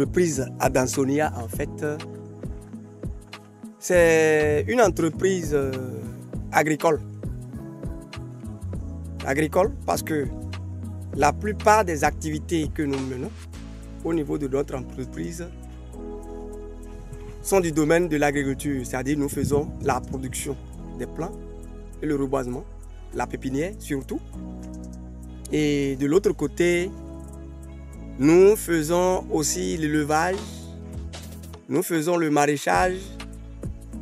entreprise Adansonia, en fait, c'est une entreprise agricole. Agricole parce que la plupart des activités que nous menons au niveau de notre entreprise sont du domaine de l'agriculture, c'est-à-dire nous faisons la production des plants et le reboisement, la pépinière surtout. Et de l'autre côté, nous faisons aussi l'élevage, nous faisons le maraîchage,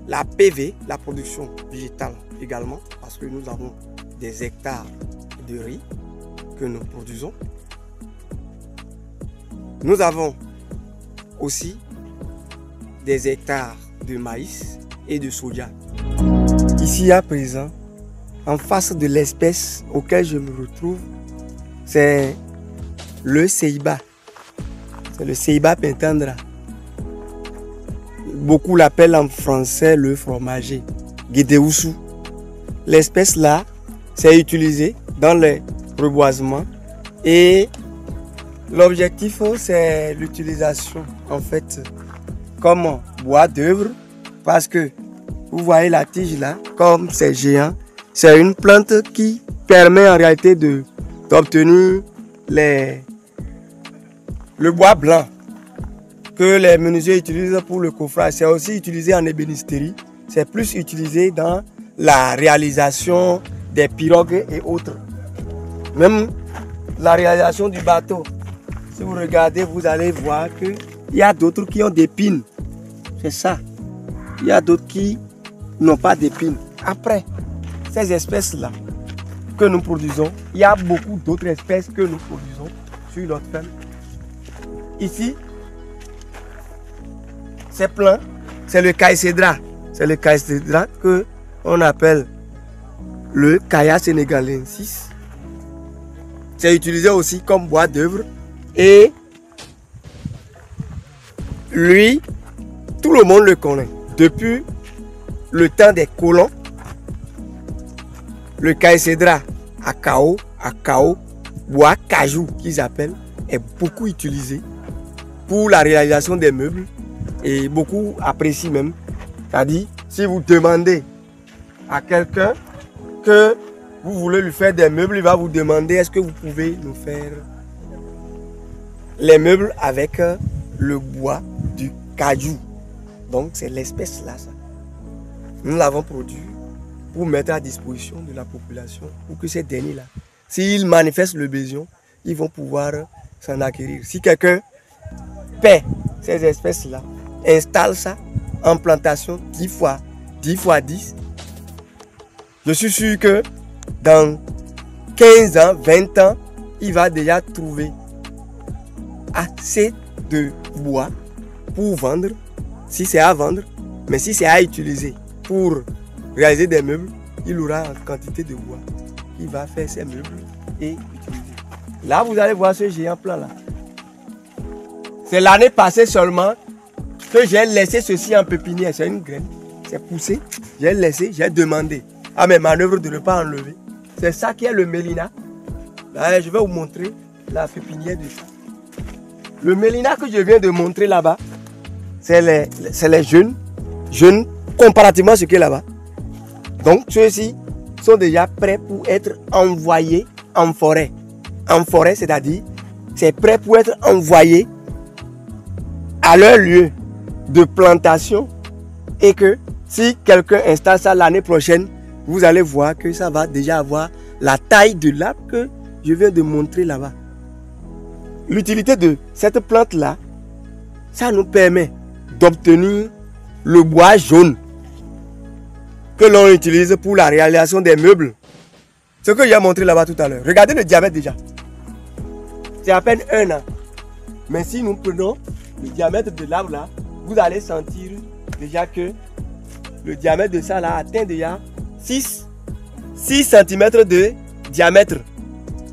la PV, la production végétale également, parce que nous avons des hectares de riz que nous produisons. Nous avons aussi des hectares de maïs et de soja. Ici à présent, en face de l'espèce auquel je me retrouve, c'est le ceiba. C'est le ceiba pentandra. Beaucoup l'appellent en français le fromager, guédéoussou. L'espèce là, c'est utilisé dans les reboisements et l'objectif c'est l'utilisation en fait comme bois d'œuvre parce que vous voyez la tige là, comme c'est géant, c'est une plante qui permet en réalité d'obtenir le bois blanc que les menuisiers utilisent pour le coffrage. C'est aussi utilisé en ébénisterie, c'est plus utilisé dans la réalisation des pirogues et autres. Même la réalisation du bateau. Si vous regardez, vous allez voir qu'il y a d'autres qui ont des pines. C'est ça. Il y a d'autres qui n'ont pas d'épines. Après, ces espèces-là que nous produisons, il y a beaucoup d'autres espèces que nous produisons sur notre ferme. Ici, c'est plein. C'est le caïcédra. C'est le caïcédra que on appelle le Caia sénégalensis. C'est utilisé aussi comme bois d'œuvre. Et lui, tout le monde le connaît. Depuis le temps des colons, le caïcédra à cao, bois cajou qu'ils appellent, est beaucoup utilisé pour la réalisation des meubles et beaucoup apprécient même. C'est-à-dire, si vous demandez à quelqu'un que vous voulez lui faire des meubles, il va vous demander est-ce que vous pouvez nous faire les meubles avec le bois du cajou. Donc c'est l'espèce là, ça. Nous l'avons produit pour mettre à disposition de la population pour que ces derniers là, s'ils manifestent le besoin, ils vont pouvoir s'en acquérir. Si quelqu'un paie ces espèces là, installe ça en plantation 10 fois 10, je suis sûr que dans 15 ans, 20 ans, il va déjà trouver assez de bois pour vendre, si c'est à vendre, mais si c'est à utiliser pour réaliser des meubles, il aura une quantité de bois. Il va faire ses meubles et utiliser. Là, vous allez voir ce géant plat là. C'est l'année passée seulement que j'ai laissé ceci en pépinière. C'est une graine, c'est poussé. J'ai laissé, j'ai demandé à mes manœuvres de ne pas enlever. C'est ça qui est le mélina. Là, je vais vous montrer la pépinière de ça. Le mélina que je viens de montrer là-bas, c'est les jeunes comparativement à ce qui est là-bas. Donc ceux-ci sont déjà prêts pour être envoyés en forêt. En forêt, c'est-à-dire, c'est prêt pour être envoyés à leur lieu de plantation et que si quelqu'un installe ça l'année prochaine, vous allez voir que ça va déjà avoir la taille de l'arbre que je viens de montrer là-bas. L'utilité de cette plante-là, ça nous permet d'obtenir le bois jaune que l'on utilise pour la réalisation des meubles. Ce que j'ai montré là-bas tout à l'heure. Regardez le diamètre déjà. C'est à peine 1 an. Mais si nous prenons le diamètre de l'arbre là, vous allez sentir déjà que le diamètre de ça là atteint déjà 6 cm de diamètre.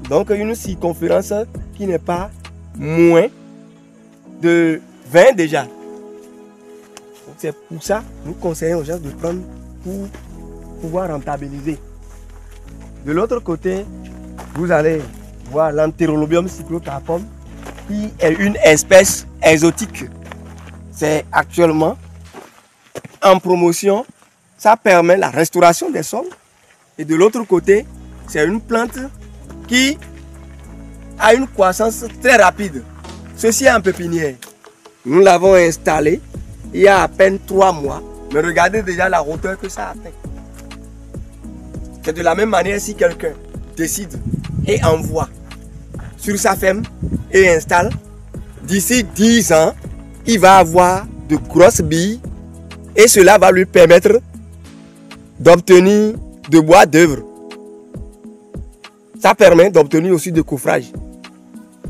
Donc une circonférence qui n'est pas moins de 20 déjà. C'est pour ça que nous conseillons aux gens de prendre pour pouvoir rentabiliser. De l'autre côté, vous allez voir l'Anterolobium cyclocarpum qui est une espèce exotique. C'est actuellement en promotion. Ça permet la restauration des sols. Et de l'autre côté, c'est une plante qui a une croissance très rapide. Ceci est en pépinière. Nous l'avons installé il y a à peine 3 mois. Mais regardez déjà la hauteur que ça atteint. C'est de la même manière si quelqu'un décide et envoie sur sa ferme et installe, d'ici 10 ans, il va avoir de grosses billes et cela va lui permettre d'obtenir de bois d'œuvre. Ça permet d'obtenir aussi de coffrage.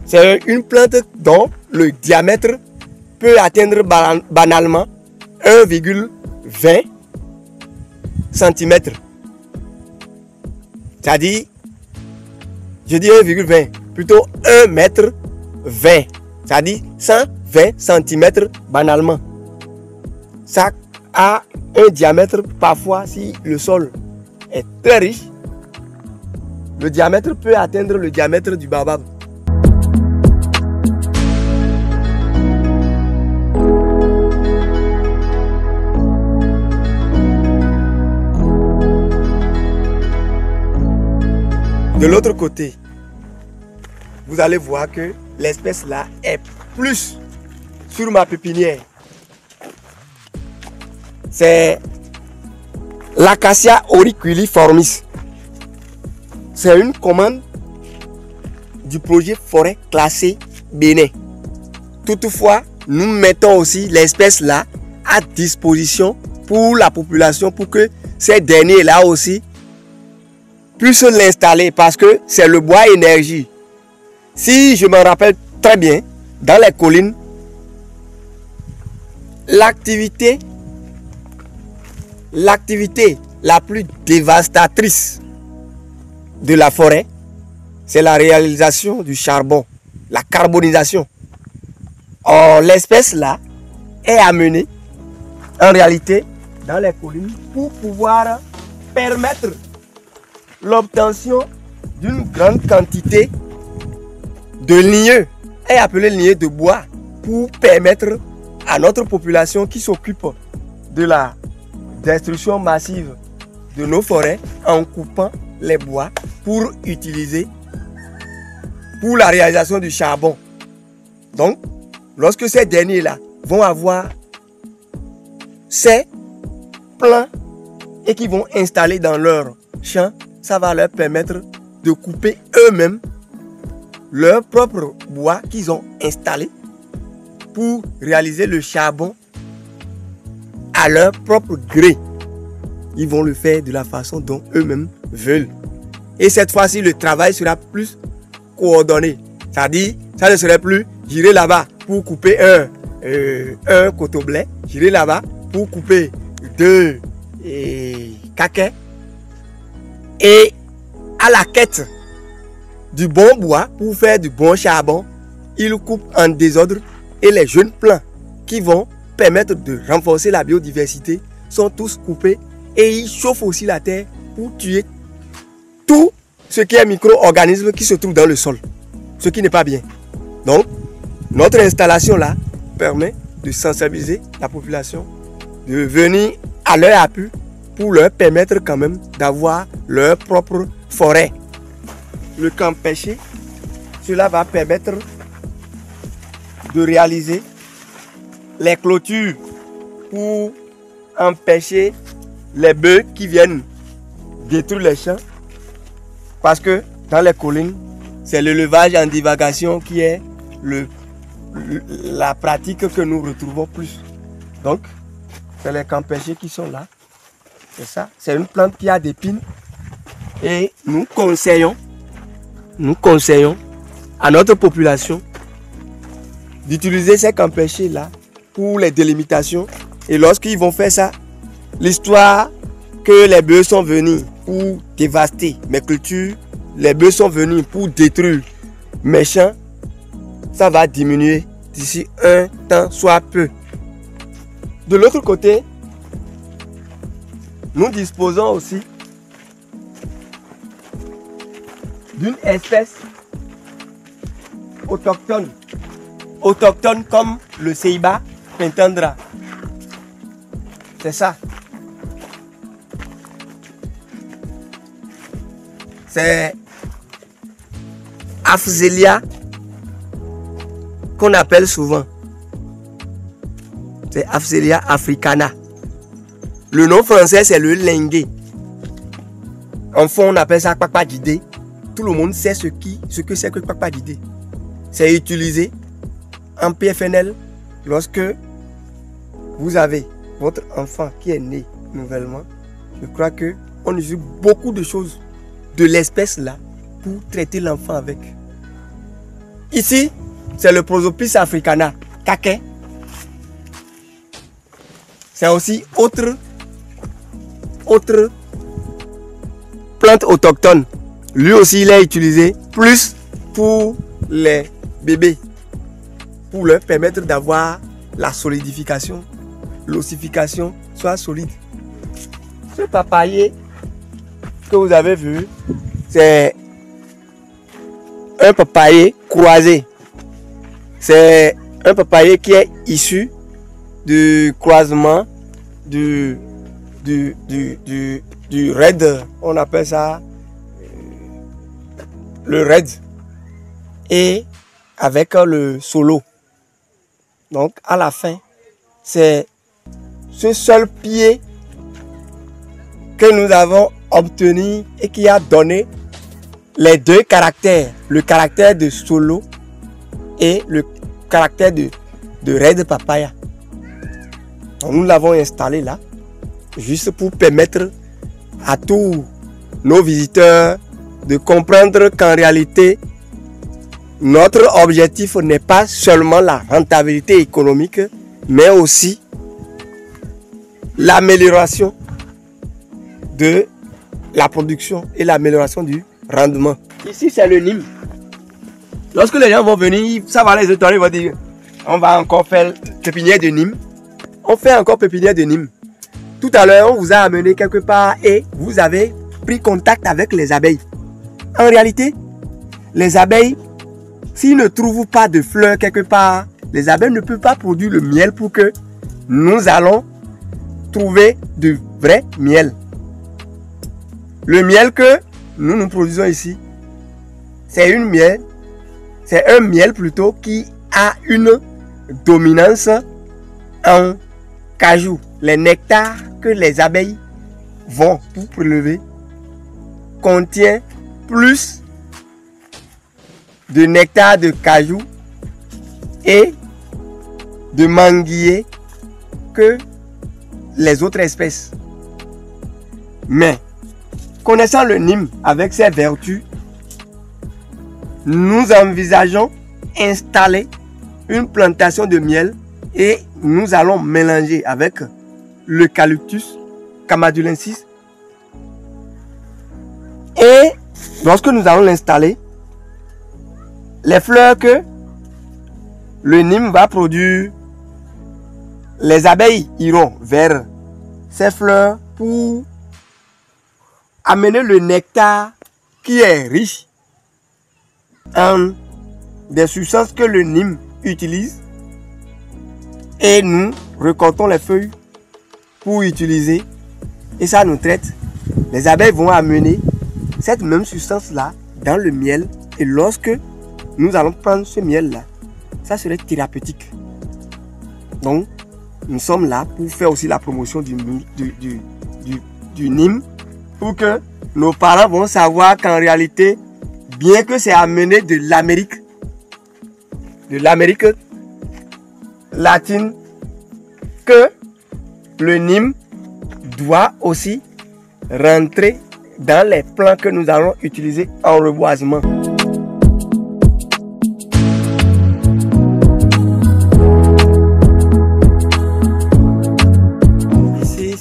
C'est une plante dont le diamètre peut atteindre banalement 1,20 cm. C'est-à-dire, je dis 1,20, plutôt 1,20 m. C'est-à-dire 120 cm banalement. Ça a un diamètre, parfois si le sol est très riche, le diamètre peut atteindre le diamètre du baobab. De l'autre côté, vous allez voir que l'espèce là est plus sur ma pépinière. C'est l'Acacia auriculiformis. C'est une commande du projet forêt classée Bénin. Toutefois, nous mettons aussi l'espèce là à disposition pour la population pour que ces derniers là aussi puissent l'installer parce que c'est le bois énergie. Si je me rappelle très bien, dans les collines, l'activité la plus dévastatrice de la forêt, c'est la réalisation du charbon, la carbonisation. Or, l'espèce là est amenée en réalité dans les collines pour pouvoir permettre l'obtention d'une grande quantité de ligneux, est appelé ligneux de bois, pour permettre à notre population qui s'occupe de la destruction massive de nos forêts en coupant les bois pour utiliser pour la réalisation du charbon. Donc, lorsque ces derniers-là vont avoir ces plants et qui vont installer dans leur champ, ça va leur permettre de couper eux-mêmes leur propre bois qu'ils ont installé pour réaliser le charbon à leur propre gré. Ils vont le faire de la façon dont eux-mêmes veulent. Et cette fois-ci, le travail sera plus coordonné. C'est-à-dire, ça ne serait plus j'irai là-bas pour couper un coteau-blé, j'irai là-bas pour couper 2 caquets. Et à la quête du bon bois pour faire du bon charbon, ils coupent en désordre et les jeunes plants qui vont permettre de renforcer la biodiversité sont tous coupés et ils chauffent aussi la terre pour tuer tout ce qui est micro-organisme qui se trouve dans le sol, ce qui n'est pas bien. Donc, notre installation là permet de sensibiliser la population, de venir à leur appui pour leur permettre quand même d'avoir leur propre forêt. Le camp pêché, cela va permettre de réaliser les clôtures pour empêcher les bœufs qui viennent détruire les champs. Parce que dans les collines, c'est l'élevage en divagation qui est la pratique que nous retrouvons plus. Donc, c'est les camps pêchés qui sont là. C'est ça. C'est une plante qui a des pines. Et nous conseillons à notre population d'utiliser ces camps pêchés là pour les délimitations. Et lorsqu'ils vont faire ça, l'histoire que les bœufs sont venus pour dévaster mes cultures, les bœufs sont venus pour détruire mes champs, ça va diminuer d'ici un temps soit peu. De l'autre côté, nous disposons aussi d'une espèce autochtone autochtones comme le Ceiba Pintandra. C'est ça. C'est Afzelia qu'on appelle souvent. C'est Afzelia africana. Le nom français, c'est le lingué. En fond, on appelle ça kpakpadidé. Tout le monde sait ce que c'est que kpakpadidé. C'est utilisé en PFNL lorsque vous avez votre enfant qui est né nouvellement. Je crois qu'on utilise beaucoup de choses de l'espèce là pour traiter l'enfant avec. Ici, c'est le Prosopis africana, kake. C'est aussi autre plante autochtone. Lui aussi, il est utilisé plus pour les bébés, pour leur permettre d'avoir la solidification, l'ossification soit solide. Ce papayer que vous avez vu, c'est un papayer croisé. C'est un papayer qui est issu du croisement du red, on appelle ça le red, et avec le solo. Donc à la fin, c'est ce seul pied que nous avons obtenu et qui a donné les deux caractères, le caractère de solo et le caractère de red papaya. Donc, nous l'avons installé là, juste pour permettre à tous nos visiteurs de comprendre qu'en réalité, notre objectif n'est pas seulement la rentabilité économique, mais aussi l'amélioration de la production et l'amélioration du rendement. Ici, c'est le Nîmes. Lorsque les gens vont venir, ça va les étonner, ils vont dire, on va encore faire pépinière de Nîmes. On fait encore pépinière de Nîmes. Tout à l'heure, on vous a amené quelque part et vous avez pris contact avec les abeilles. En réalité, les abeilles, s'ils ne trouvent pas de fleurs quelque part, les abeilles ne peuvent pas produire le miel pour que nous allons trouver du vrai miel. Le miel que nous produisons ici, c'est un miel plutôt qui a une dominance en cajou. Les nectars que les abeilles vont pour prélever contient plus de nectar de cajou et de manguier que les autres espèces. Mais connaissant le Nîmes avec ses vertus, nous envisageons installer une plantation de miel et nous allons mélanger avec l'eucalyptus camadulensis. Et lorsque nous allons l'installer, les fleurs que le Nîmes va produire, les abeilles iront vers ces fleurs pour amener le nectar qui est riche en des substances que le Nîmes utilise, et nous récoltons les feuilles pour utiliser et ça nous traite. Les abeilles vont amener cette même substance là dans le miel et lorsque nous allons prendre ce miel là, ça serait thérapeutique. Donc nous sommes là pour faire aussi la promotion du Nîmes, pour que nos parents vont savoir qu'en réalité, bien que c'est amené de l'Amérique latine, que le Nîmes doit aussi rentrer dans les plants que nous allons utiliser en reboisement. Ici,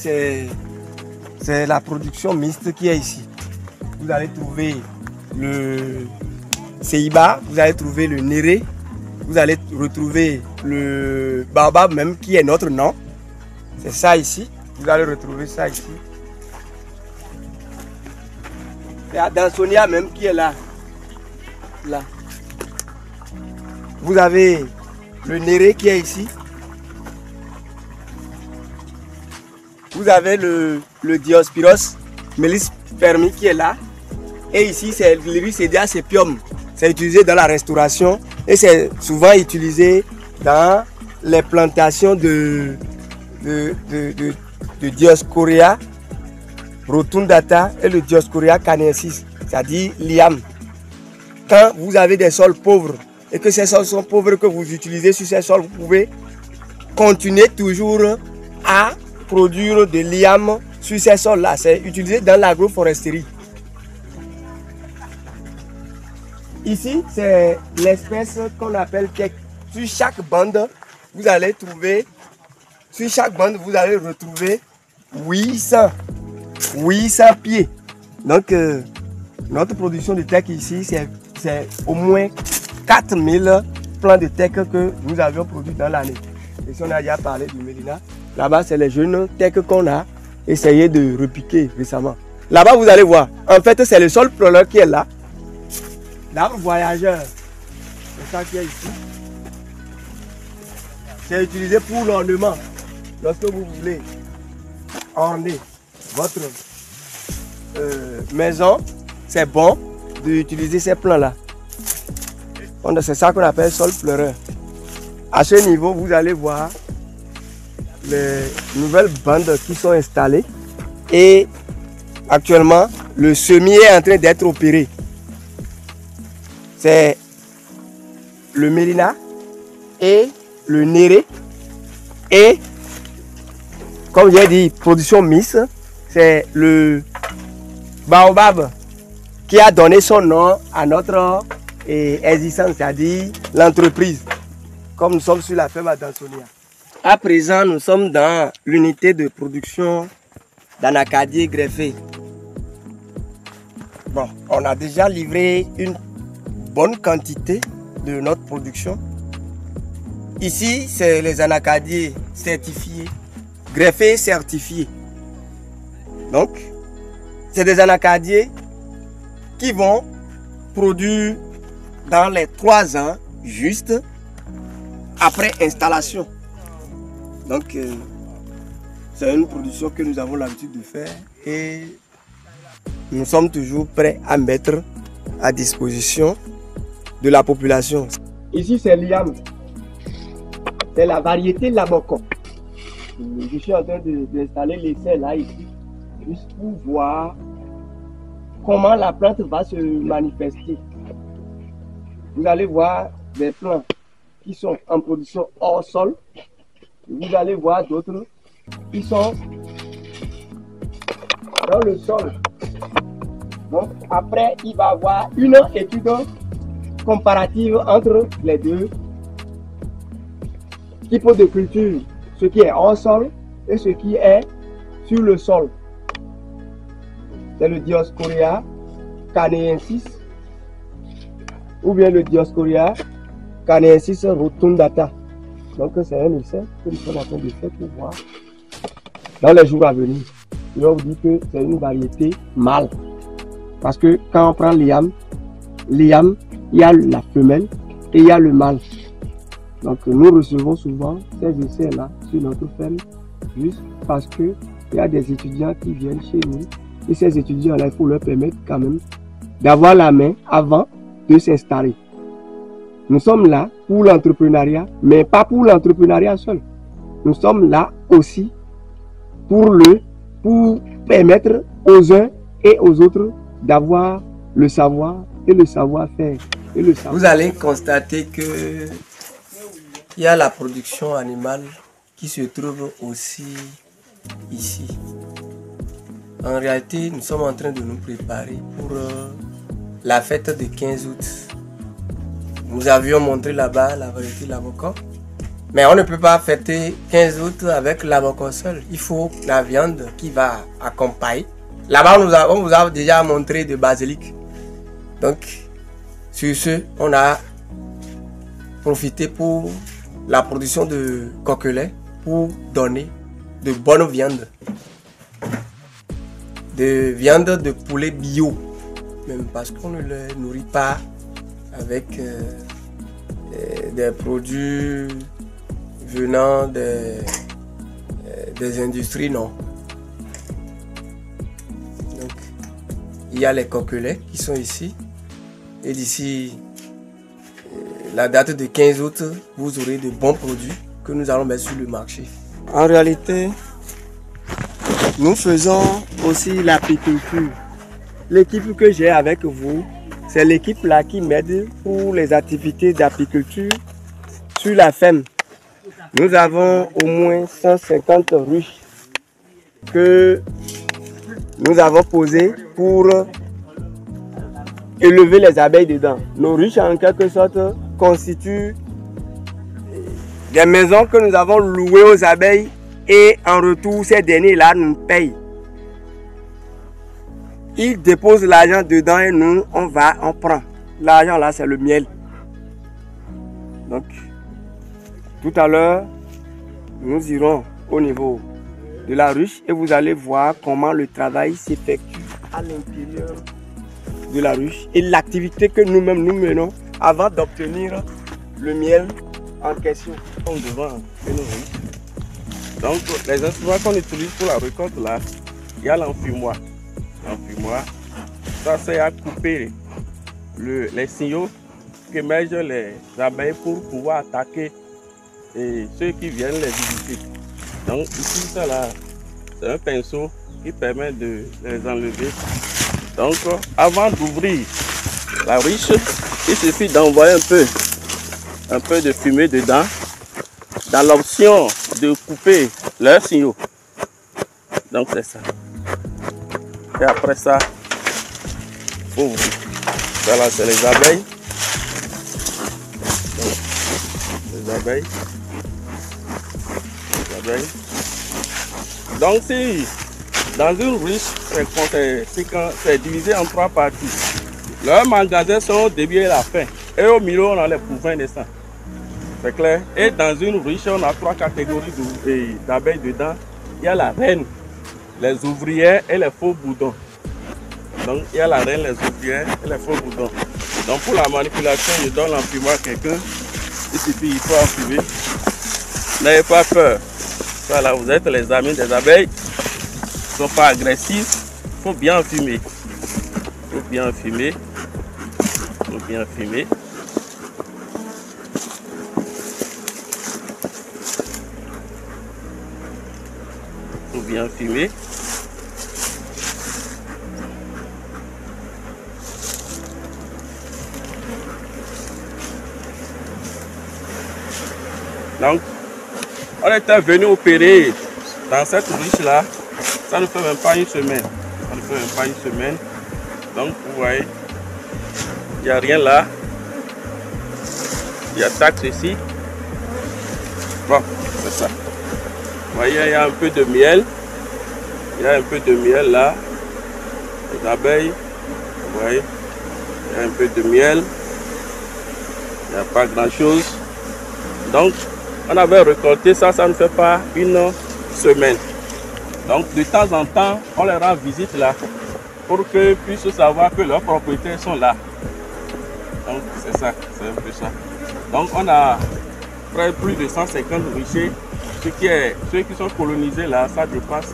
c'est la production mixte qui est ici. Vous allez trouver le Ceiba, vous allez trouver le Néré, vous allez retrouver le baobab même qui est notre nom. C'est ça ici. Vous allez retrouver ça ici. C'est la Dansonia même qui est là. Là. Vous avez le néré qui est ici. Vous avez le Diospyros mellifera qui est là. Et ici, c'est l'Irisedia sepium. C'est utilisé dans la restauration et c'est souvent utilisé dans les plantations de Dioscorea rotundata et le Dioscorea canaensis, c'est-à-dire liam. Quand vous avez des sols pauvres et que ces sols sont pauvres que vous utilisez sur ces sols, vous pouvez continuer toujours à produire de liam sur ces sols-là. C'est utilisé dans l'agroforesterie. Ici, c'est l'espèce qu'on appelle teck. Sur chaque bande, vous allez trouver, sur chaque bande, vous allez retrouver 800 pieds. Donc, notre production de teck ici, c'est au moins 4000 plants de teck que nous avions produits dans l'année. Et si on a déjà parlé du Mélina, là-bas, c'est les jeunes teck qu'on a essayé de repiquer récemment. Là-bas, vous allez voir, en fait, c'est le sol pleureur qui est là. L'arbre voyageur, c'est ça qui est ici. C'est utilisé pour l'ornement. Lorsque vous voulez orner votre maison, c'est bon d'utiliser ces plants-là. C'est ça qu'on appelle sol pleureur. À ce niveau, vous allez voir les nouvelles bandes qui sont installées. Et actuellement, le semis est en train d'être opéré. C'est le Mélina et le néré. Et, comme j'ai dit, production mixte, c'est le baobab qui a donné son nom à notre existence, c'est-à-dire l'entreprise, comme nous sommes sur la ferme à Dansonia. À présent, nous sommes dans l'unité de production d'anacadier greffé. Bon, on a déjà livré une bonne quantité de notre production. Ici, c'est les anacadiers certifiés, greffés certifiés. Donc, c'est des anacadiers qui vont produire dans les 3 ans, juste après installation. Donc, c'est une production que nous avons l'habitude de faire et nous sommes toujours prêts à mettre à disposition de la population. Ici, c'est l'iam. C'est la variété Labocon. Je suis en train d'installer l'essai là, ici, juste pour voir comment la plante va se manifester. Vous allez voir des plants qui sont en production hors sol. Vous allez voir d'autres qui sont dans le sol. Donc après, il va y avoir une étude comparative entre les deux types de culture, ce qui est hors sol et ce qui est sur le sol. C'est le Dioscorea canaensis ou bien le Dioscorea canaensis rotundata. Donc c'est un essai que nous sommes en train de faire pour voir dans les jours à venir. Je vais vous dire que c'est une variété mâle. Parce que quand on prend l'iam, il y a la femelle et il y a le mâle. Donc nous recevons souvent ces essais-là sur notre ferme juste parce qu'il y a des étudiants qui viennent chez nous. Et ces étudiants-là, il faut leur permettre quand même d'avoir la main avant de s'installer. Nous sommes là pour l'entrepreneuriat, mais pas pour l'entrepreneuriat seul. Nous sommes là aussi pour permettre aux uns et aux autres d'avoir le savoir et le savoir-faire. Vous allez constater que il y a la production animale qui se trouve aussi ici. En réalité, nous sommes en train de nous préparer pour la fête du 15 août. Nous avions montré là-bas la variété Labocon. Mais on ne peut pas fêter 15 août avec Labocon seul. Il faut la viande qui va accompagner. Là-bas, on vous a déjà montré de basilic. Donc, sur ce, on a profité pour la production de coquelets pour donner de bonnes viandes. De viande de poulet bio. Même parce qu'on ne le nourrit pas avec des produits venant des industries, non. Donc, il y a les coquelets qui sont ici. Et d'ici la date de 15 août, vous aurez de bons produits que nous allons mettre sur le marché. En réalité, nous faisons aussi l'apiculture. L'équipe que j'ai avec vous, c'est l'équipe là qui m'aide pour les activités d'apiculture sur la ferme. Nous avons au moins 150 ruches que nous avons posées pour élever les abeilles dedans. Nos ruches en quelque sorte constituent des maisons que nous avons louées aux abeilles et en retour ces derniers là nous payent. Ils déposent l'argent dedans et nous on prend. L'argent là c'est le miel. Donc tout à l'heure nous irons au niveau de la ruche et vous allez voir comment le travail s'effectue à l'intérieur de la ruche et l'activité que nous-mêmes nous menons avant d'obtenir le miel en question. On devant une ruche. Donc les instruments qu'on utilise pour la récolte là, il y a l'enfumoir. L'enfumoir, ça c'est à couper les signaux qu'émergent les abeilles pour pouvoir attaquer ceux qui viennent les visiter. Donc ici ça là, c'est un pinceau qui permet de les enlever. Donc avant d'ouvrir la ruche, il suffit d'envoyer un peu de fumée dedans dans l'option de couper leurs signaux. Donc c'est ça. Et après ça, il faut ouvrir. Ça là c'est les abeilles. Donc, les abeilles. Les abeilles. Donc si dans une ruche, c'est divisé en 3 parties. Leurs magasins sont au début et la fin. Et au milieu, on a les couvains de sang. C'est clair? Et dans une ruche, on a 3 catégories d'abeilles dedans. Il y a la reine, les ouvrières et les faux boudons. Donc il y a la reine, les ouvrières et les faux boudons. Donc pour la manipulation, je donne l'enfumoir à quelqu'un. Il suffit, il faut enfumer. N'ayez pas peur. Voilà, vous êtes les amis des abeilles. Ils ne sont pas agressifs. Il faut bien enfumer. Il faut bien enfumer. Il faut bien enfumer. Il faut bien enfumer. Donc, on était venu opérer dans cette ruche là, ça ne fait même pas une semaine. Ça ne fait même pas une semaine. Donc, vous voyez, il n'y a rien là. Il y a taxe ici. Bon, c'est ça. Vous voyez, il y a un peu de miel. Il y a un peu de miel là. Les abeilles, vous voyez, il y a un peu de miel. Il n'y a pas grand chose. Donc, on avait récolté ça, ça ne fait pas une semaine. Donc de temps en temps, on leur rend visite là pour qu'ils puissent savoir que leurs propriétaires sont là. Donc c'est ça, c'est un peu ça. Donc on a près plus de 150 ruchers. Ceux qui sont colonisés là, ça dépasse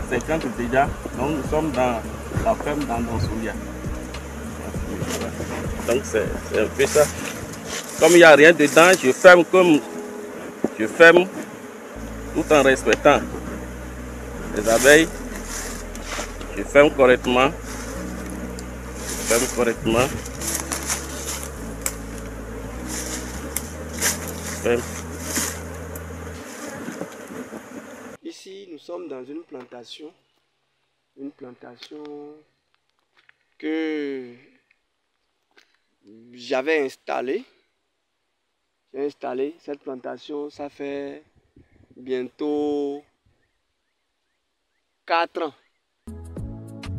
50 déjà. Donc nous sommes dans la ferme d'Andonsoulia. Donc c'est un peu ça. Comme il n'y a rien dedans, je ferme comme je ferme tout en respectant les abeilles. Je ferme correctement. Je ferme correctement. Je ferme. Ici, nous sommes dans une plantation que j'avais installée. J'ai installé cette plantation, ça fait bientôt 4 ans.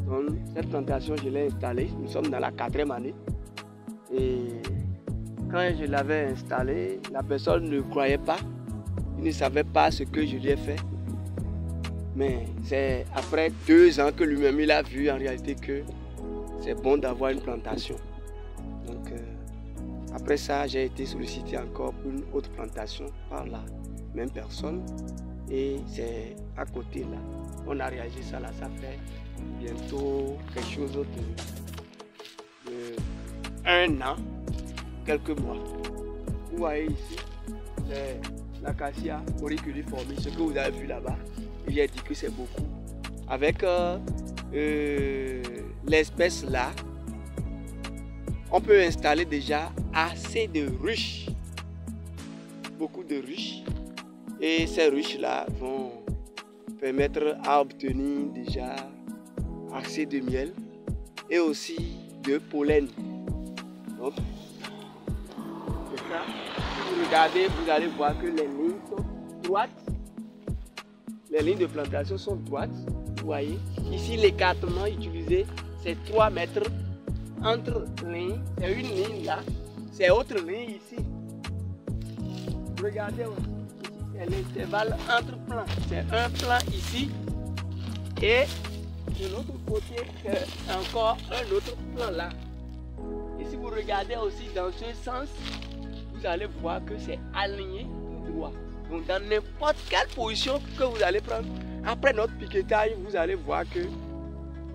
Donc, cette plantation, je l'ai installée. Nous sommes dans la 4e année. Et quand je l'avais installée, la personne ne croyait pas. Il ne savait pas ce que je lui ai fait. Mais c'est après 2 ans que lui-même il a vu en réalité que c'est bon d'avoir une plantation. Donc, Après ça, j'ai été sollicité encore pour une autre plantation par la même personne. Et c'est à côté là. On a réagi ça là, ça fait bientôt quelque chose de 1 an, quelques mois. Vous voyez ici, l'acacia auriculiformis, ce que vous avez vu là-bas. J'ai dit que c'est beaucoup. Avec l'espèce là, on peut installer déjà assez de ruches. Beaucoup de ruches. Et ces ruches là vont permettre à obtenir déjà assez de miel et aussi de pollen. Donc, c'est ça. Si vous regardez, vous allez voir que les lignes sont droites. Les lignes de plantation sont droites. Vous voyez. Ici, l'écartement utilisé, c'est 3 mètres entre lignes. C'est une ligne là. C'est autre ligne ici. Regardez aussi. C'est l'intervalle entre plans. C'est un plan ici. Et de l'autre côté, c'est encore un autre plan là. Et si vous regardez aussi dans ce sens, vous allez voir que c'est aligné tout droit. Donc dans n'importe quelle position que vous allez prendre, après notre piquetage, vous allez voir que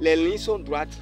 les lignes sont droites.